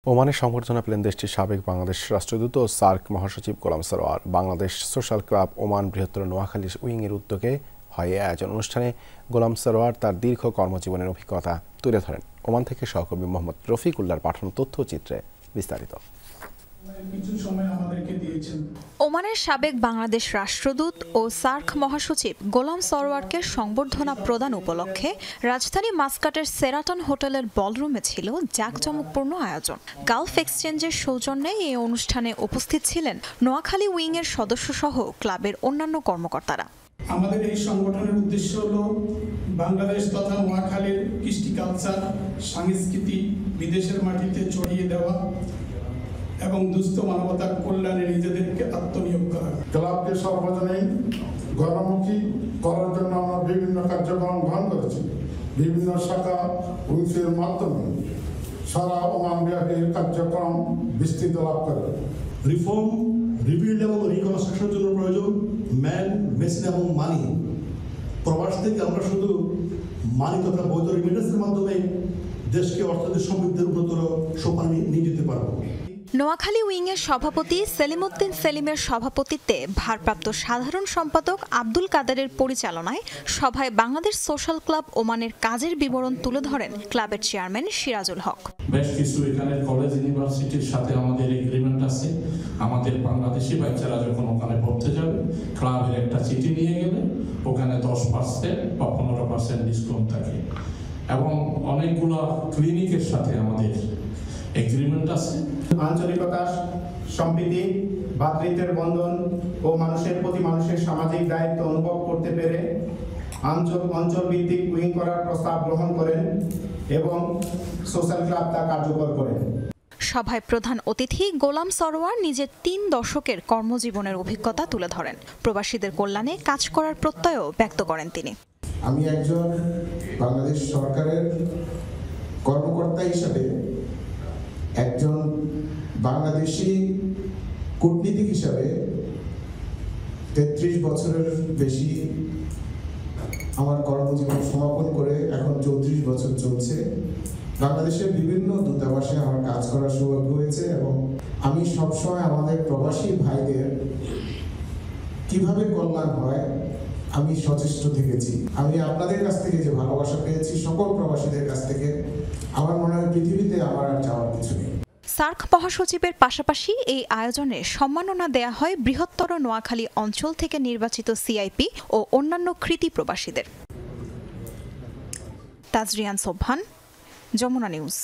ওমানে সংবর্ধনা পেলেন দেশটির সাবেক বাংলাদেশ রাষ্ট্রদূত ও সার্ক মহাসচিব Golam Sarwar. Bangladesh social club Oman বৃহত্তর নোয়াখালী উইংয়ের উদ্যোগে হয় এই আয়োজন। অনুষ্ঠানে গোলাম সরোয়ার তার দীর্ঘ কর্মজীবনের অভিজ্ঞতা তুলে ধরেন। ওমান থেকে সহকর্মী মোহাম্মদ রফিকুল্লাহর পাঠানো তথ্যচিত্রে বিস্তারিত। ওমানের সাবেক বাংলাদেশ রাষ্ট্রদূত ও সার্ক মহাসচিব গোলাম সরোয়ারকে সংবর্ধনা প্রদান উপলক্ষে রাজধানী মাস্কাটের সেরাটন হোটেলের বলরুমে ছিল জাঁকজমকপূর্ণ আয়োজন। গালফ এক্সচেঞ্জের সৌজন্যে এই অনুষ্ঠানে উপস্থিত ছিলেন নোয়াখালী উইংয়ের সদস্যসহ ক্লাবের অন্যান্য কর্মকর্তারা। আমাদের এই সংগঠনের উদ্দেশ্য হলো বাংলাদেশ তথা নোয়াখালীর কৃষ্টি কালচার সংস্কৃতি বিদেশের মাটিতে ছড়িয়ে দেওয়া এবং দুস্থ মানবতার কল্যাণে নিজেদেরকে আত্মনিয়োগ করা। ক্লাবকে সর্বজনীন গণমুখী করার জন্য আমরা বিভিন্ন কার্যক্রম গ্রহণ করেছি। বিভিন্ন শাখা উইংসের মাধ্যমে সারা ওমান ব্যাপী কার্যক্রম বিস্তৃত লাভ করে। রিফর্ম, রিবিল্ড এবং রিকনস্ট্রাকশনের জন্য প্রয়োজন ম্যান, মেশিন এবং মানি। প্রবাস থেকে আমরা শুধু মানি তথা বৈধ রিমিটেন্সের মাধ্যমে দেশকে অর্থনৈতিক সমৃদ্ধির উপরতর সোপানে নিয়ে যেতে পারবো। নোয়াখালী উইংয়ের সভাপতি সেলিমউদ্দিন সেলিমের সভাপতিত্বে ভারপ্রাপ্ত সাধারণ সম্পাদক আব্দুল কাদেরের পরিচালনায় সভায় বাংলাদেশ সোশ্যাল ক্লাব ওমানের কাজের বিবরণ তুলে ধরেন ক্লাবের চেয়ারম্যান সিরাজুল হক। বেশ কিছু এখানে কলেজ ইউনিভার্সিটির সাথে আমাদের এগ্রিমেন্ট আছে। আমাদের বাংলাদেশি বাচ্চারা যখন ওখানে পড়তে যাবে, ক্লাবের একটা চিঠি নিয়ে গেলে ওখানে 10% বা 15% ডিসকাউন্ট থাকে এবং অনেকগুলো ক্লিনিকের সাথে আমাদের এগ্রিমেন্ট আছে। আঞ্চলিকতা, সম্প্রীতি, ভ্রাতৃত্বের বন্ধন ও মানুষের প্রতি মানুষের সামাজিক দায়িত্ব অনুভব করতে পেরে অঞ্চল ভিত্তিক উইং করার প্রস্তাব গ্রহণ করেন এবং সোশ্যাল ক্লাব তা কার্যকর করেন। সভায় প্রধান অতিথি গোলাম সরোয়ার নিজের 3 দশকের কর্মজীবনের অভিজ্ঞতা তুলে ধরেন। প্রবাসীদের কল্যাণে কাজ করার প্রত্যয়ও ব্যক্ত করেন তিনি। আমি একজন বাংলাদেশ সরকারের কর্মকর্তা হিসাবে, একজন বাংলাদেশি কূটনীতিক হিসাবে 33 বছরের বেশি আমার কর্মজীবন সমাপন করে এখন 34 বছর চলছে। বাংলাদেশের বিভিন্ন দূতাবাসে আমার কাজ করার সৌভাগ্য হয়েছে এবং আমি সবসময় আমাদের প্রবাসী ভাইদের কিভাবে কল্যাণ হয় আমি সচেষ্ট থেকেছি। আমি আপনাদের কাছ থেকে যে ভালোবাসা পেয়েছি সকল প্রবাসীদের কাছ থেকে, আমার মনে হয় পৃথিবীতে আমার আর যাওয়ার কিছু নেই। সার্ক মহাসচিবের পাশাপাশি এই আয়োজনে সম্মাননা দেয়া হয় বৃহত্তর নোয়াখালী অঞ্চল থেকে নির্বাচিত সিআইপি ও অন্যান্য কৃতি প্রবাসীদের। তাজরিয়ান সোবহান, যমুনা নিউজ।